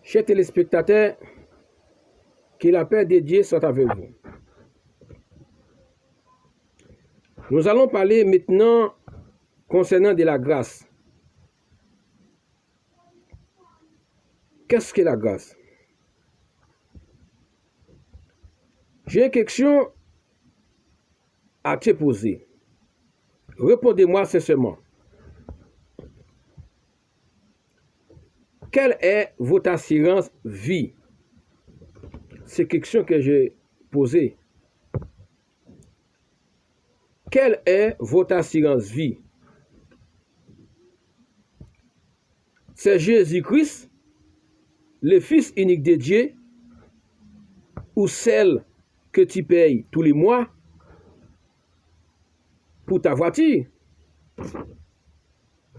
Chers téléspectateurs, que la paix de Dieu soit avec vous. Nous allons parler maintenant concernant de la grâce. Qu'est-ce que la grâce? J'ai une question à te poser. Répondez-moi sincèrement. Quelle est votre assurance vie? C'est une question que j'ai posée. Quelle est votre assurance vie? C'est Jésus-Christ, le Fils unique de Dieu, ou celle que tu payes tous les mois pour ta voiture?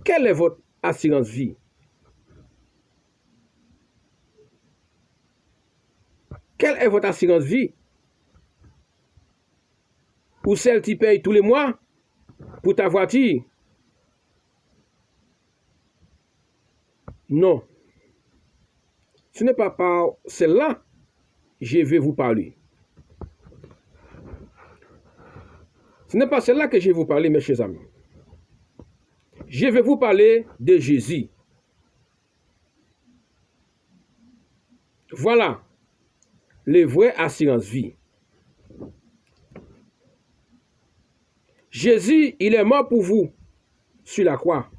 Quelle est votre assurance vie? Quelle est votre assurance vie? Ou celle que tu payes tous les mois pour ta voiture? Non. Ce n'est pas par celle-là que je vais vous parler. Ce n'est pas celle-là que je vais vous parler, mes chers amis. Je vais vous parler de Jésus. Voilà le vrai assurance vie. Jésus, il est mort pour vous sur la croix.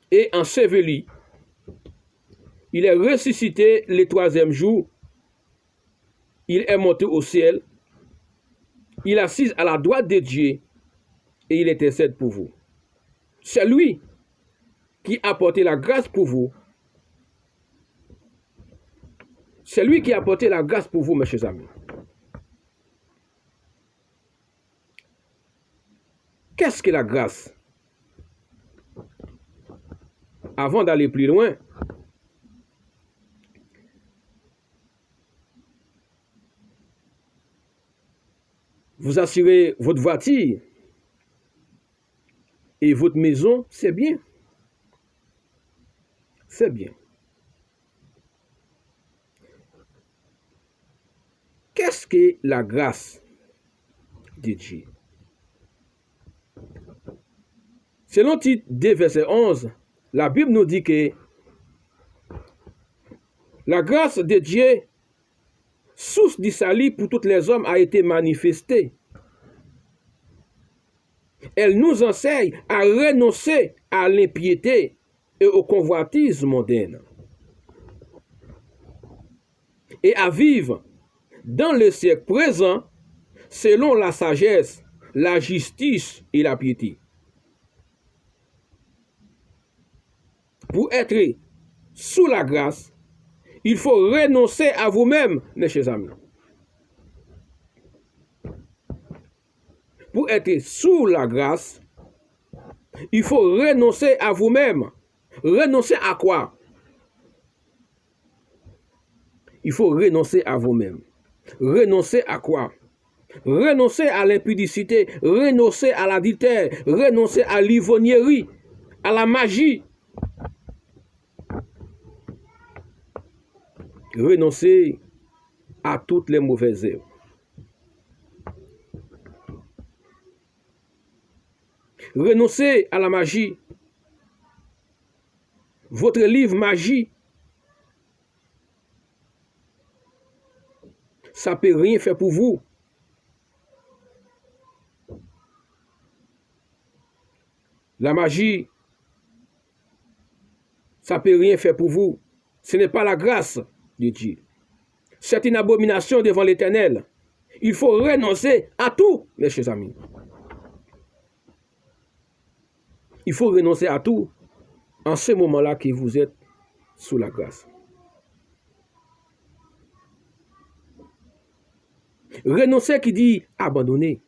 Et enseveli, il est ressuscité le troisième jour. Il est monté au ciel. Il est assis à la droite de Dieu et il intercède pour vous. C'est lui qui a apporté la grâce pour vous. C'est lui qui a apporté la grâce pour vous, mes chers amis. Qu'est-ce que la grâce? Avant d'aller plus loin, vous assurez votre voiture et votre maison, c'est bien. C'est bien. Qu'est-ce que la grâce de Dieu? Selon Tite 2, verset 11, la Bible nous dit que la grâce de Dieu, source du salut pour tous les hommes, a été manifestée. Elle nous enseigne à renoncer à l'impiété et au convoitisme mondain et à vivre dans le siècle présent selon la sagesse, la justice et la piété. Pour être sous la grâce, il faut renoncer à vous-même, mes chers amis. Pour être sous la grâce, il faut renoncer à vous-même. Renoncer à quoi? Il faut renoncer à vous-même. Renoncer à quoi? Renoncer à l'impudicité, renoncer à l'adultère, renoncer à l'ivrognerie, à la magie. Renoncer à toutes les mauvaises œuvres. Renoncer à la magie. Votre livre magie, ça ne peut rien faire pour vous. La magie, ça ne peut rien faire pour vous. Ce n'est pas la grâce de Dieu. C'est une abomination devant l'Éternel. Il faut renoncer à tout, mes chers amis. Il faut renoncer à tout en ce moment-là que vous êtes sous la grâce. Renoncer qui dit abandonner.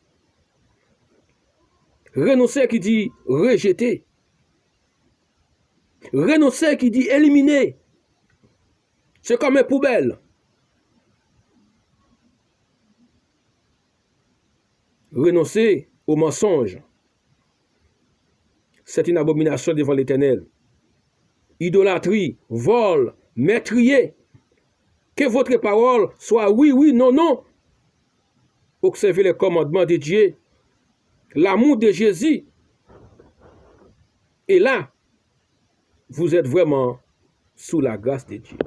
Renoncer qui dit rejeter. Renoncer qui dit éliminer. C'est comme une poubelle. Renoncer au mensonge. C'est une abomination devant l'Éternel. Idolâtrie, vol, Maîtriez. Que votre parole soit oui, oui, non, non. Observez les commandements de Dieu, l'amour de Jésus. Et là, vous êtes vraiment sous la grâce de Dieu.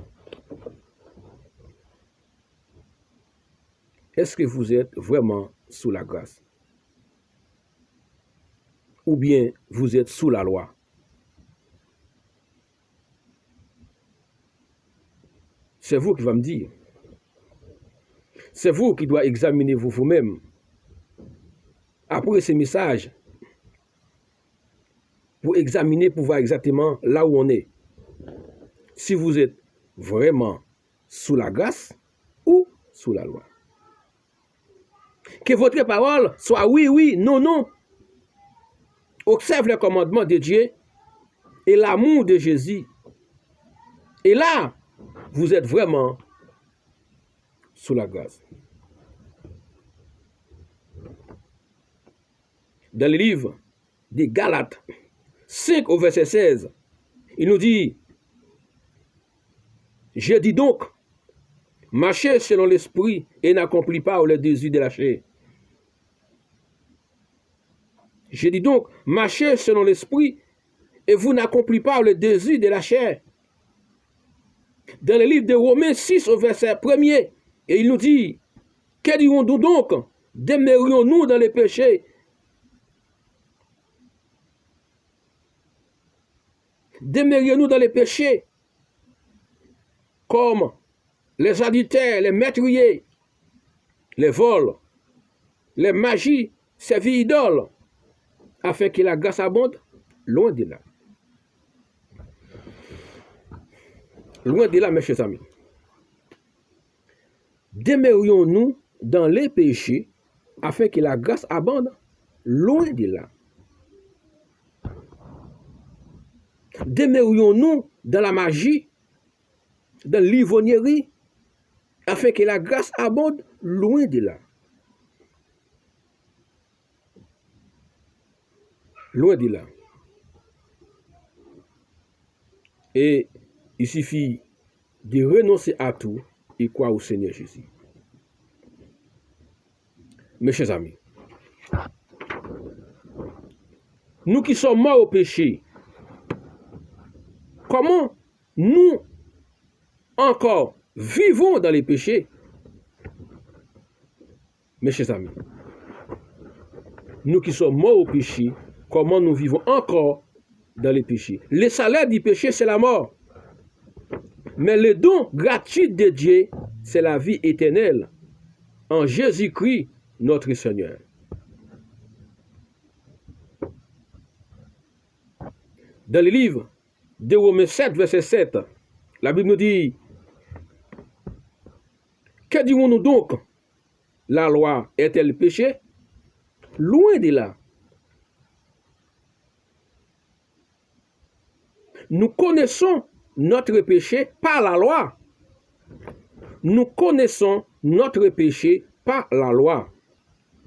Est-ce que vous êtes vraiment sous la grâce? Ou bien vous êtes sous la loi? C'est vous qui va me dire. C'est vous qui doit examiner vous-même. Après ces messages, pour examiner, pour voir exactement là où on est. Si vous êtes vraiment sous la grâce ou sous la loi. Que votre parole soit oui, oui, non, non. Observe le commandement de Dieu et l'amour de Jésus. Et là, vous êtes vraiment sous la grâce. Dans le livre des Galates, 5 au verset 16, il nous dit, je dis donc, marchez selon l'esprit et n'accomplis pas le désir de la chair. Je dis donc, marchez selon l'esprit et vous n'accomplissez pas le désir de la chair. Dans le livre de Romains 6 au verset 1er, et il nous dit, que dirons-nous donc? Demeurions-nous dans les péchés? Demeurions-nous dans les péchés comme les adultères, les meurtriers, les vols, les magies, servir idoles, afin que la grâce abonde? Loin de là. Loin de là, mes chers amis. Demeurions-nous dans les péchés afin que la grâce abonde? Loin de là. Demeurions-nous dans la magie, dans l'ivrognerie, afin que la grâce abonde? Loin de là. Loin de là. Et il suffit de renoncer à tout et croire au Seigneur Jésus. Mes chers amis, nous qui sommes morts au péché, comment nous encore vivons dans les péchés? Mes chers amis, nous qui sommes morts au péché, comment nous vivons encore dans les péchés? Le salaire du péché, c'est la mort. Mais le don gratuit de Dieu, c'est la vie éternelle en Jésus-Christ, notre Seigneur. Dans le livre de Romains 7, verset 7, la Bible nous dit, que dirons-nous donc? La loi est-elle péché? Loin de là. Nous connaissons notre péché par la loi. Nous connaissons notre péché par la loi.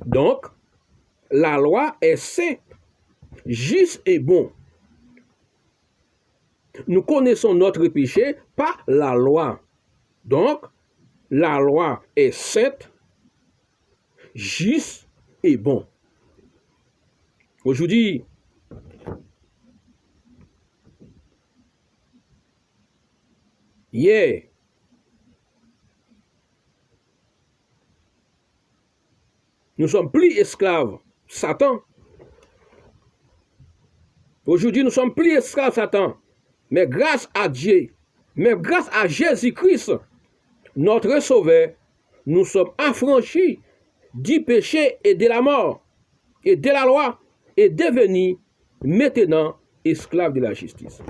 Donc, la loi est sainte, juste et bon. Nous connaissons notre péché par la loi. Donc, la loi est sainte, juste et bon. Aujourd'hui, hier, nous sommes plus esclaves Satan. Aujourd'hui, nous sommes plus esclaves Satan. Mais grâce à Dieu, mais grâce à Jésus-Christ, notre Sauveur, nous sommes affranchis du péché et de la mort et de la loi et devenus maintenant esclaves de la justice.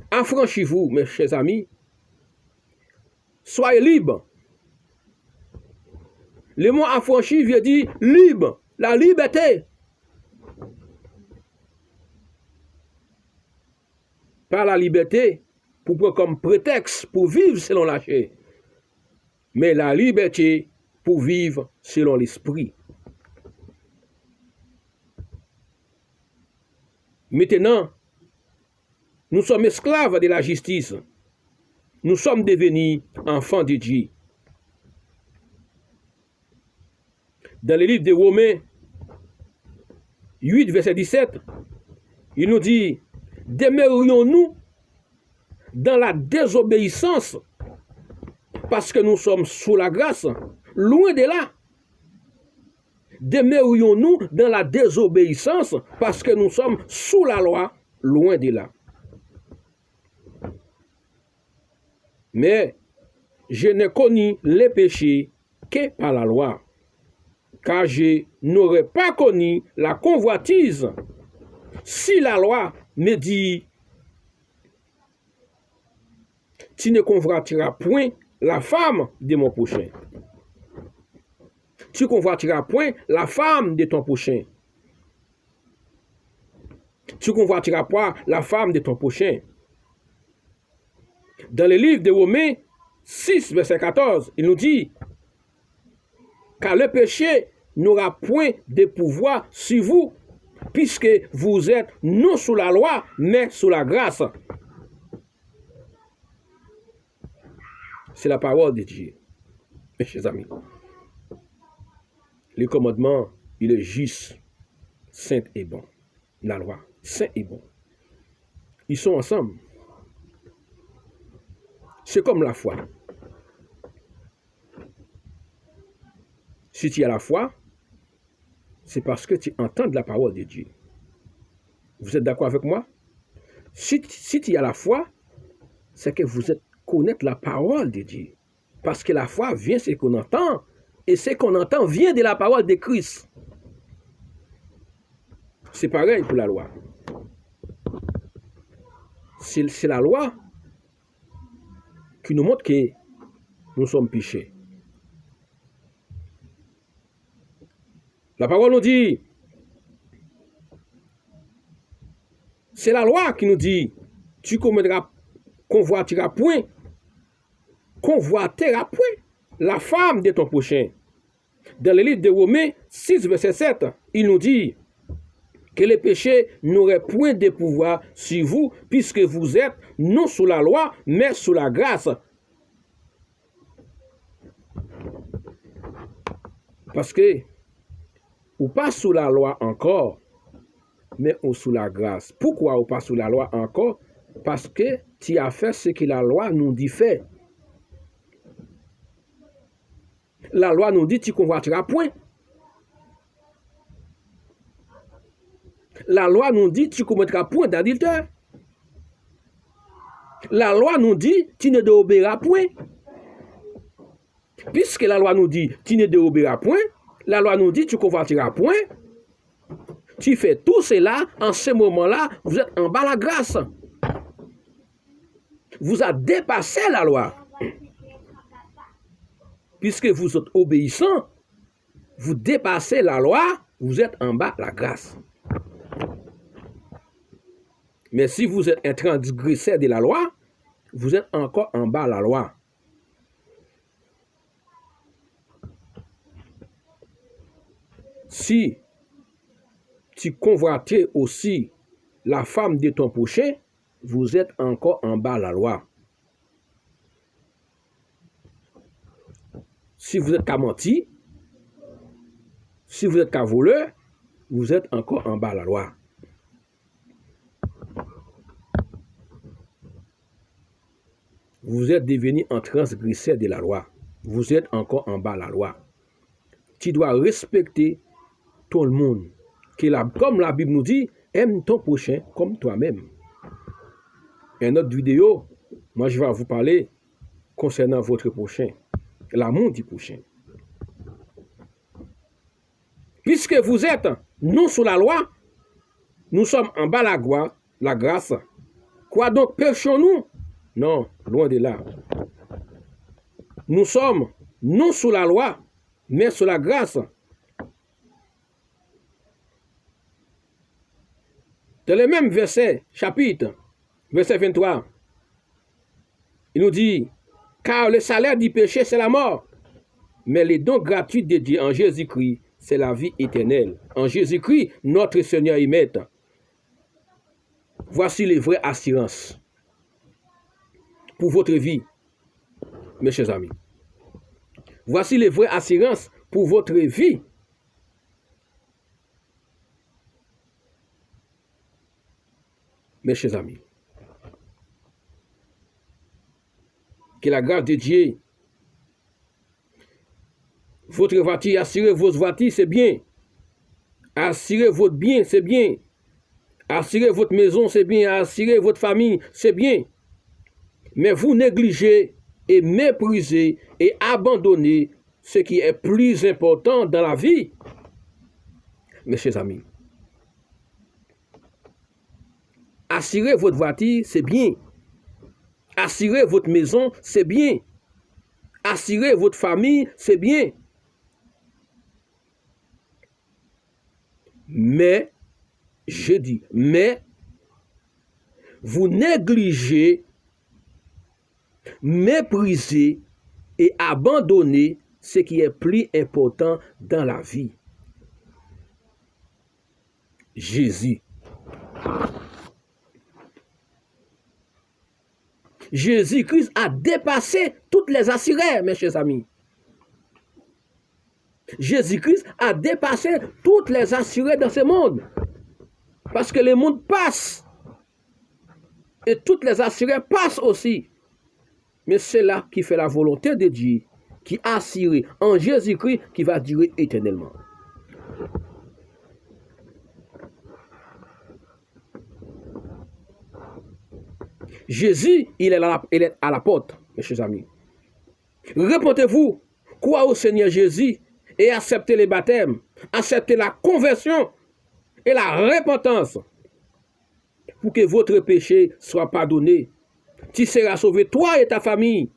Affranchis-vous, mes chers amis. Soyez libres. Le mot affranchi veut dire libre, la liberté. Pas la liberté pour prendre comme prétexte pour vivre selon la chair, mais la liberté pour vivre selon l'esprit. Maintenant, Nous sommes esclaves de la justice. Nous sommes devenus enfants de Dieu. Dans le livre de Romains 8, verset 17, il nous dit, demeurions-nous dans la désobéissance parce que nous sommes sous la grâce? Loin de là. Demeurions-nous dans la désobéissance parce que nous sommes sous la loi? Loin de là. Mais je n'ai connu les péchés que par la loi, car je n'aurais pas connu la convoitise si la loi me dit, tu ne convoiteras point la femme de mon prochain. Tu convoiteras point la femme de ton prochain. Tu convoiteras pas la femme de ton prochain. Dans le livre de Romains 6, verset 14, il nous dit, car le péché n'aura point de pouvoir sur vous, puisque vous êtes non sous la loi, mais sous la grâce. C'est la parole de Dieu, mes chers amis. Le commandement, il est juste, saint et bon. La loi, saint et bon. Ils sont ensemble. C'est comme la foi. Si tu as la foi, c'est parce que tu entends de la parole de Dieu. Vous êtes d'accord avec moi? Si tu as la foi, c'est que vous êtes connaître la parole de Dieu. Parce que la foi vient de ce qu'on entend, et ce qu'on entend vient de la parole de Christ. C'est pareil pour la loi. C'est la loi qui nous montre que nous sommes péchés. La parole nous dit, c'est la loi qui nous dit, tu convoiteras point la femme de ton prochain. Dans le livre de Romains 6, verset 7, il nous dit que le péché n'aurait point de pouvoir sur vous, puisque vous êtes non sous la loi, mais sous la grâce. Parce que, ou pas sous la loi encore, mais ou sous la grâce. Pourquoi ou pas sous la loi encore? Parce que tu as fait ce que la loi nous dit faire. La loi nous dit tu ne convoiteras point. La loi nous dit tu ne commettras point d'adultère. La loi nous dit tu ne déobéiras point. Puisque la loi nous dit tu ne déobéiras point, la loi nous dit tu ne convoiteras point. Tu fais tout cela, en ce moment-là, vous êtes en bas la grâce. Vous avez dépassé la loi. Puisque vous êtes obéissant, vous dépassez la loi, vous êtes en bas la grâce. Mais si vous êtes un transgresseur de la loi, vous êtes encore en bas la loi. Si tu convoitais aussi la femme de ton prochain, vous êtes encore en bas la loi. Si vous êtes qu'à mentir, si vous êtes qu'à voleur, vous êtes encore en bas la loi. Vous êtes devenu un transgresseur de la loi. Vous êtes encore en bas la loi. Tu dois respecter tout le monde. Comme la Bible nous dit, aime ton prochain comme toi-même. Une autre vidéo, moi je vais vous parler concernant votre prochain. L'amour du prochain. Puisque vous êtes non sous la loi, nous sommes en bas la grâce. Quoi donc péchons-nous? Non, loin de là. Nous sommes non sous la loi, mais sous la grâce. Dans le même verset, chapitre, verset 23, il nous dit, car le salaire du péché, c'est la mort. Mais les dons gratuits de Dieu en Jésus-Christ, c'est la vie éternelle. En Jésus-Christ, notre Seigneur et Maître. Voici les vraies assurances pour votre vie, mes chers amis. Voici les vraies assurances pour votre vie. Mes chers amis. Que la grâce de Dieu, votre voiture, assurez votre voiture, c'est bien. Assurez votre bien, c'est bien. Assurez votre maison, c'est bien. Assurez votre famille, c'est bien. Mais vous négligez et méprisez et abandonnez ce qui est plus important dans la vie. Mes chers amis, assurez votre voiture, c'est bien. Assurez votre maison, c'est bien. Assurez votre famille, c'est bien. Mais, je dis, mais, vous négligez, méprisez et abandonnez ce qui est plus important dans la vie. Jésus. Jésus-Christ a dépassé toutes les assureurs, mes chers amis. Jésus-Christ a dépassé toutes les assureurs dans ce monde. Parce que le monde passe. Et toutes les assureurs passent aussi. Mais c'est là qui fait la volonté de Dieu, qui assure en Jésus-Christ, qui va durer éternellement. Jésus, il est à la porte, mes chers amis. Répondez-vous, croyez au Seigneur Jésus et acceptez les baptêmes, acceptez la conversion et la repentance pour que votre péché soit pardonné. Tu seras sauvé, toi et ta famille.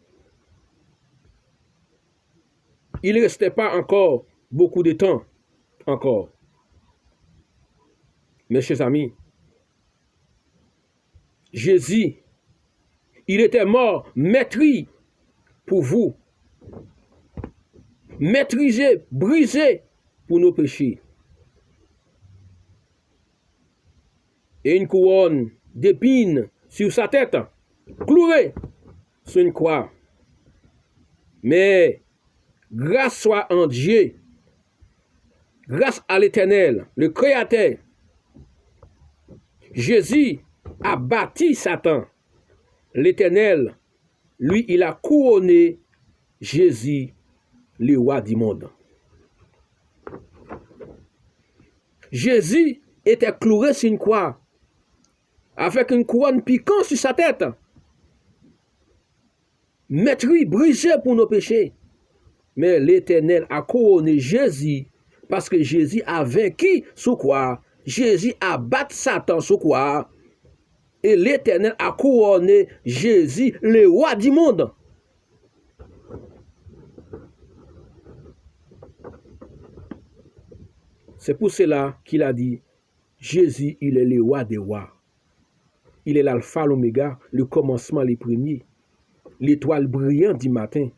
Il ne restait pas encore beaucoup de temps, encore. Mes chers amis, Jésus, il était mort, maîtrisé pour vous. Maîtrisé, brisé pour nos péchés. Et une couronne d'épines sur sa tête, clouée sur une croix. Mais grâce soit en Dieu, grâce à l'Éternel, le Créateur, Jésus a bâti Satan. L'Éternel, lui, il a couronné Jésus, le roi du monde. Jésus était cloué sur une croix, avec une couronne piquante sur sa tête. Maîtrise, brisé pour nos péchés. Mais l'Éternel a couronné Jésus, parce que Jésus a vaincu sous croix. Jésus a battu Satan sous croix. Et l'Éternel a couronné Jésus, le roi du monde. C'est pour cela qu'il a dit, Jésus, il est le roi des rois. Il est l'alpha, l'oméga, le commencement, le premier, l'étoile brillante du matin.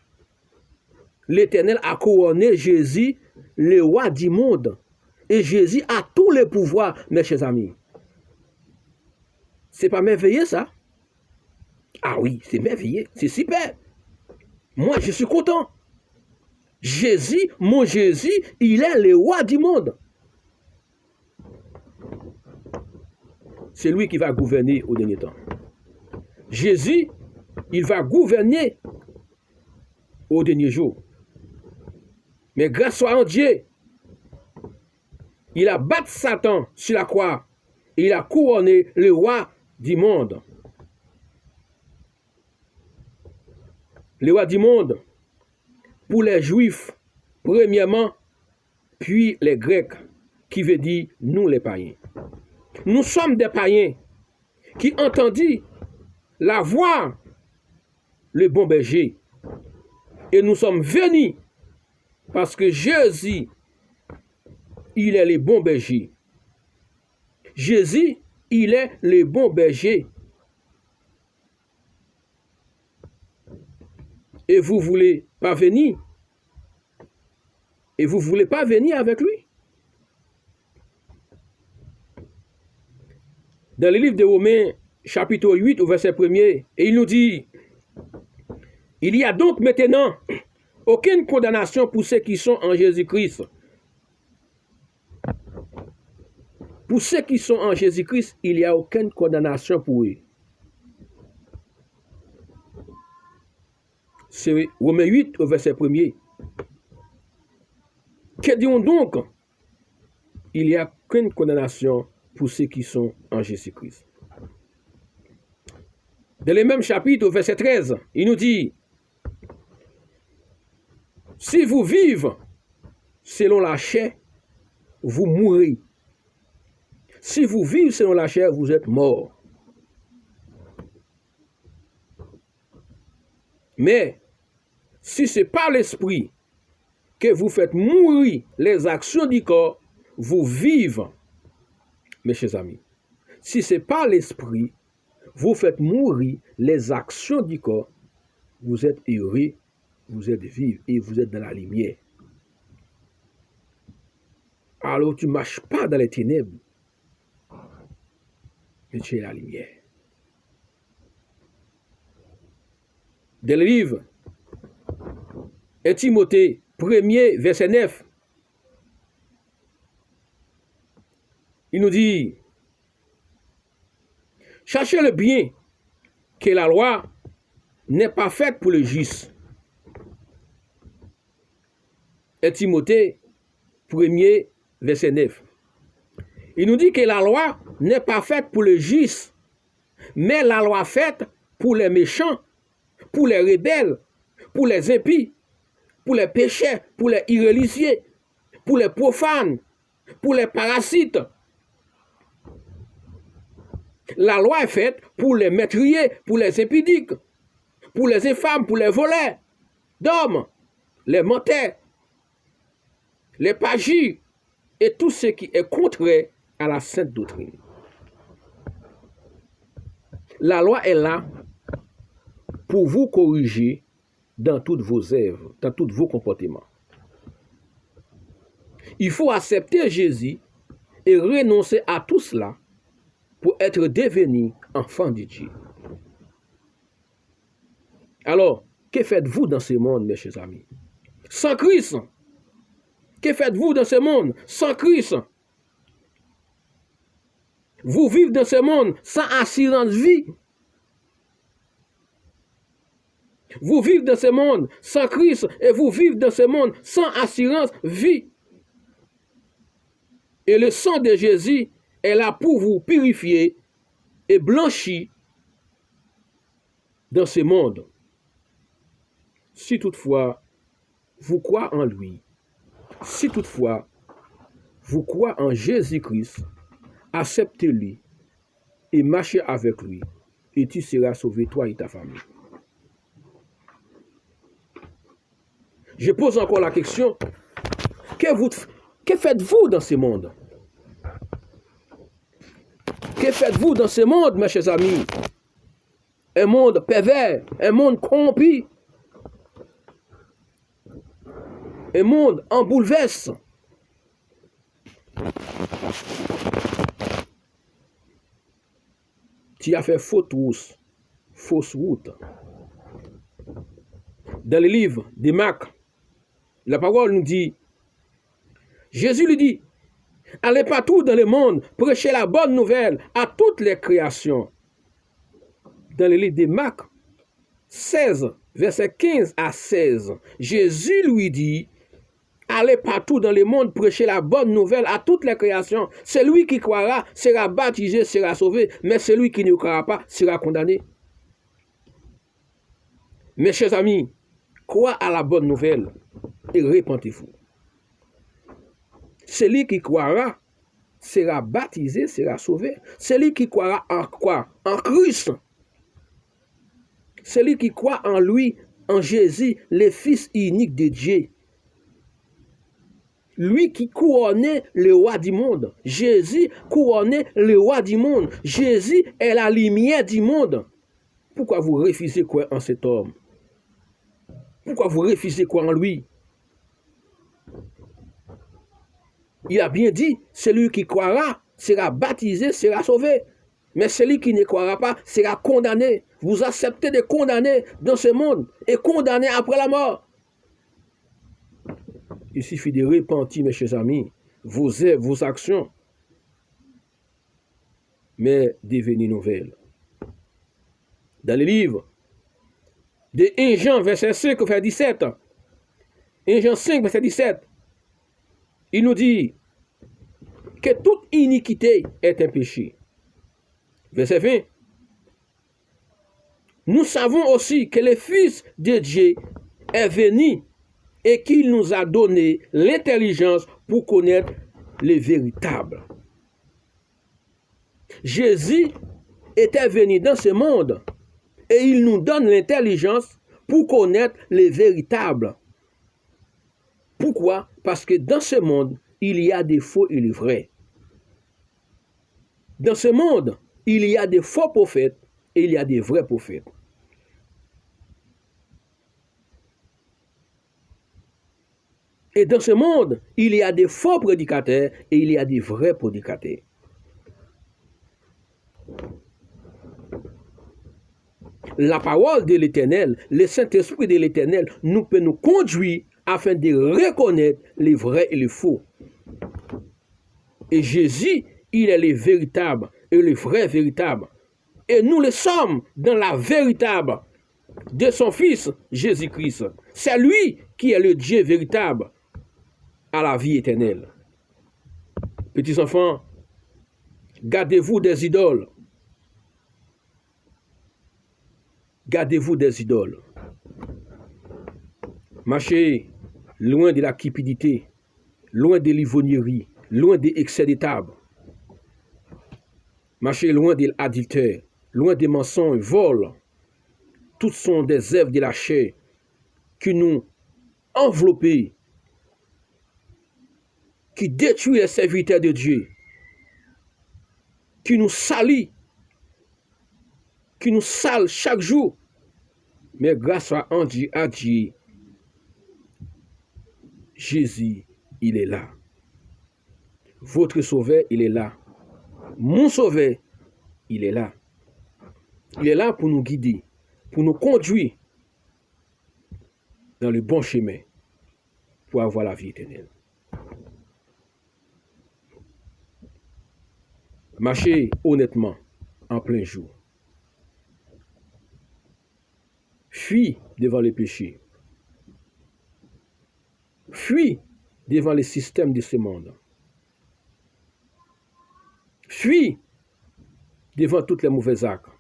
L'Éternel a couronné Jésus, le roi du monde. Et Jésus a tous les pouvoirs, mes chers amis. C'est pas merveilleux, ça? Ah oui, c'est merveilleux, c'est super. Moi, je suis content. Jésus, mon Jésus, il est le roi du monde. C'est lui qui va gouverner au dernier temps. Jésus, il va gouverner au dernier jour. Mais grâce soit en Dieu, il a battu Satan sur la croix. Et il a couronné le roi du monde. Le roi du monde, pour les Juifs, premièrement, puis les Grecs, qui veut dire nous les païens. Nous sommes des païens qui entendit la voix, le bon berger. Et nous sommes venus parce que Jésus, il est le bon berger. Jésus, il est le bon berger. Et vous ne voulez pas venir? Et vous ne voulez pas venir avec lui? dans le livre de Romains, chapitre 8, au verset 1er, et il nous dit, il y a donc maintenant aucune condamnation pour ceux qui sont en Jésus-Christ. Pour ceux qui sont en Jésus-Christ, il n'y a aucune condamnation pour eux. C'est Romains 8 au verset 1er. Que dit-on donc? Il n'y a aucune condamnation pour ceux qui sont en Jésus-Christ. Dans le même chapitre, au verset 13, il nous dit, si vous vivez selon la chair, vous mourrez. Si vous vivez selon la chair, vous êtes morts. Mais, si c'est par l'esprit que vous faites mourir les actions du corps, vous vivez, mes chers amis. Si c'est par l'esprit, vous faites mourir les actions du corps, vous êtes heureux, vous êtes vivre et vous êtes dans la lumière. Alors tu ne marches pas dans les ténèbres, mais tu es la lumière. Dans le livre 1 Timothée 1er, verset 9, il nous dit, cherchez le bien, que la loi n'est pas faite pour le juste. 1 Timothée 1er, verset 9. Il nous dit que la loi n'est pas faite pour le juste, mais la loi faite pour les méchants, pour les rebelles, pour les impies, pour les pécheurs, pour les irréligieux, pour les profanes, pour les parasites. La loi est faite pour les meurtriers, pour les impudiques, pour les infâmes, pour les voleurs d'hommes, les menteurs, les pagies et tout ce qui est contraire à la sainte doctrine. La loi est là pour vous corriger dans toutes vos œuvres, dans tous vos comportements. Il faut accepter Jésus et renoncer à tout cela pour être devenu enfant de Dieu. Alors, que faites-vous dans ce monde, mes chers amis? Sans Christ. Que faites-vous dans ce monde sans Christ? Vous vivez dans ce monde sans assurance vie. Vous vivez dans ce monde sans Christ et vous vivez dans ce monde sans assurance vie. Et le sang de Jésus est là pour vous purifier et blanchir dans ce monde. Si toutefois vous croyez en lui, si toutefois vous croyez en Jésus-Christ, acceptez-le et marchez avec lui et tu seras sauvé, toi et ta famille. Je pose encore la question, que faites-vous dans ce monde? Que faites-vous dans ce monde, mes chers amis? Un monde pervers, un monde corrompu, un monde en bouleverse. Tu as fait fausse route. Dans le livre de Marc, la parole nous dit, Jésus lui dit, allez partout dans le monde, prêchez la bonne nouvelle à toutes les créations. Dans le livre de Marc 16, verset 15 à 16, Jésus lui dit, allez partout dans le monde, prêchez la bonne nouvelle à toutes les créations. Celui qui croira sera baptisé, sera sauvé, mais celui qui ne croira pas sera condamné. Mes chers amis, croyez à la bonne nouvelle et répentez-vous. Celui qui croira sera baptisé, sera sauvé. Celui qui croira en quoi? En Christ. Celui qui croit en lui, en Jésus, le Fils unique de Dieu. Lui qui couronnait le roi du monde. Jésus couronnait le roi du monde. Jésus est la lumière du monde. Pourquoi vous refusez croire en cet homme? Pourquoi vous refusez croire en lui? Il a bien dit, celui qui croira sera baptisé, sera sauvé. Mais celui qui ne croira pas sera condamné. Vous acceptez de condamner dans ce monde et condamner après la mort. Il suffit de repentir, mes chers amis, vos œuvres, vos actions, mais devenir nouvelles. Dans le livre de 1 Jean, verset 5, verset 17, 1 Jean 5, verset 17, il nous dit que toute iniquité est un péché. Verset 20, nous savons aussi que le Fils de Dieu est venu et qu'il nous a donné l'intelligence pour connaître le véritable. Jésus était venu dans ce monde et il nous donne l'intelligence pour connaître le véritable. Pourquoi? Parce que dans ce monde, il y a des faux et des vrais. Dans ce monde, il y a des faux prophètes et il y a des vrais prophètes. Et dans ce monde, il y a des faux prédicateurs et il y a des vrais prédicateurs. La parole de l'Éternel, le Saint-Esprit de l'Éternel nous peut nous conduire afin de reconnaître les vrais et les faux. Et Jésus, il est le véritable et le vrai véritable. Et nous le sommes dans la véritable de son Fils Jésus-Christ. C'est lui qui est le Dieu véritable à la vie éternelle. Petits enfants, gardez-vous des idoles. Gardez-vous des idoles. Marchez loin de la cupidité, loin de l'ivrognerie, loin des excès de table. Marchez loin de l'adultère, loin des mensonges, vols. Toutes sont des œuvres de la chair qui nous enveloppent, qui détruisent les serviteurs de Dieu, qui nous salissent, qui nous salent chaque jour. Mais grâce à Dieu, Jésus, il est là. Votre sauveur, il est là. Mon sauveur, il est là. Il est là pour nous guider, pour nous conduire dans le bon chemin pour avoir la vie éternelle. Marchez honnêtement en plein jour. Fuis devant les péchés. Fuis devant les systèmes de ce monde. Fuis devant toutes les mauvais actes.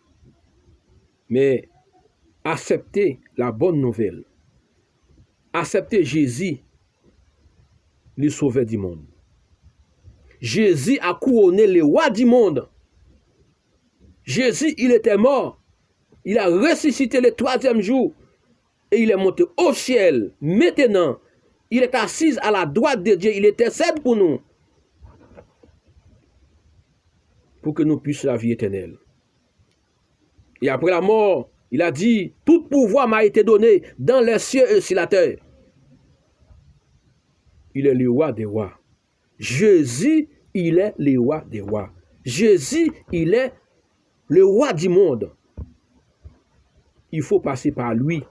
Mais acceptez la bonne nouvelle. Acceptez Jésus, le sauveur du monde. Jésus a couronné le roi du monde. Jésus, il était mort. Il a ressuscité le 3e jour. Et il est monté au ciel. Maintenant, il est assis à la droite de Dieu. Il intercède pour nous. Pour que nous puissions la vie éternelle. Et après la mort, il a dit, tout pouvoir m'a été donné dans les cieux et sur la terre. Il est le roi des rois. Jésus, il est le roi des rois. Jésus, il est le roi du monde. Il faut passer par lui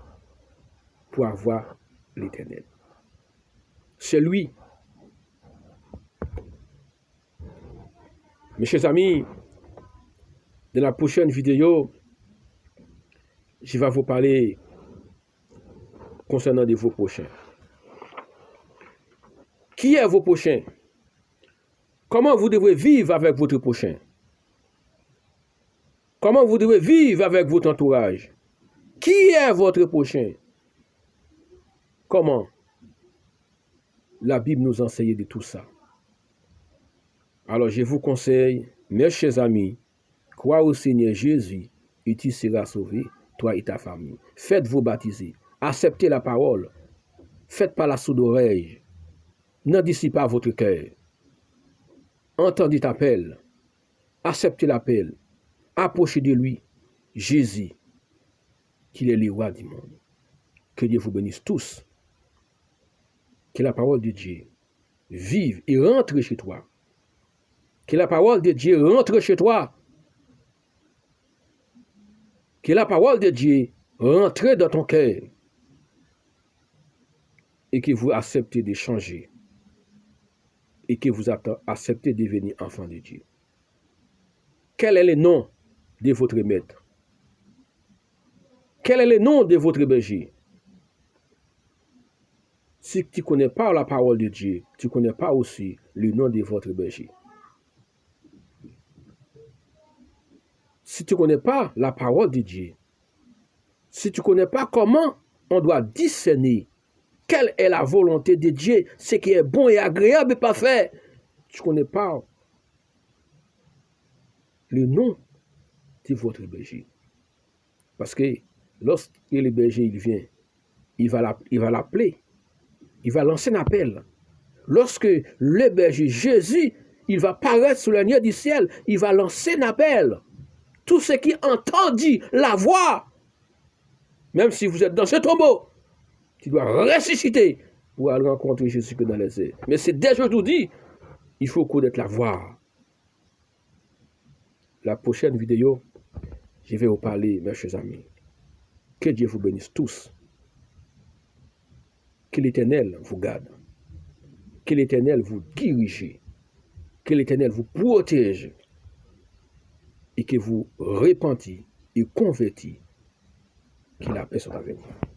pour avoir l'éternel. C'est lui. Mes chers amis, dans la prochaine vidéo, je vais vous parler concernant de vos prochains. Qui est vos prochains? Comment vous devez vivre avec votre prochain? Comment vous devez vivre avec votre entourage? Qui est votre prochain? Comment? La Bible nous enseigne de tout ça. Alors je vous conseille, mes chers amis, crois au Seigneur Jésus et tu seras sauvé, toi et ta famille. Faites-vous baptiser. Acceptez la parole. Faites pas la sourde oreille. N'endissez pas votre cœur. Entendez l'appel. Acceptez l'appel. Approchez de lui, Jésus, qu'il est le roi du monde. Que Dieu vous bénisse tous. Que la parole de Dieu vive et rentre chez toi. Que la parole de Dieu rentre chez toi. Que la parole de Dieu rentre dans ton cœur et que vous acceptez de changer et que vous acceptez de devenir enfant de Dieu. Quel est le nom de votre maître? Quel est le nom de votre berger? Si tu ne connais pas la parole de Dieu, tu ne connais pas aussi le nom de votre berger. Si tu ne connais pas la parole de Dieu, si tu ne connais pas comment on doit discerner quelle est la volonté de Dieu, ce qui est bon et agréable et parfait, tu ne connais pas le nom de votre berger. Parce que lorsque le berger il vient, il va l'appeler, il va lancer un appel. Lorsque le berger Jésus, il va paraître sous le nier du ciel, il va lancer un appel. Tout ce qui entendit la voix, même si vous êtes dans ce tombeau, tu dois ressusciter pour aller rencontrer Jésus que dans les airs. Mais c'est déjà tout dit, il faut connaître la voix. La prochaine vidéo, je vais vous parler, mes chers amis. Que Dieu vous bénisse tous. Que l'Éternel vous garde. Que l'Éternel vous dirige. Que l'Éternel vous protège. Et que vous repentiez et convertiez. Que la paix soit avec vous.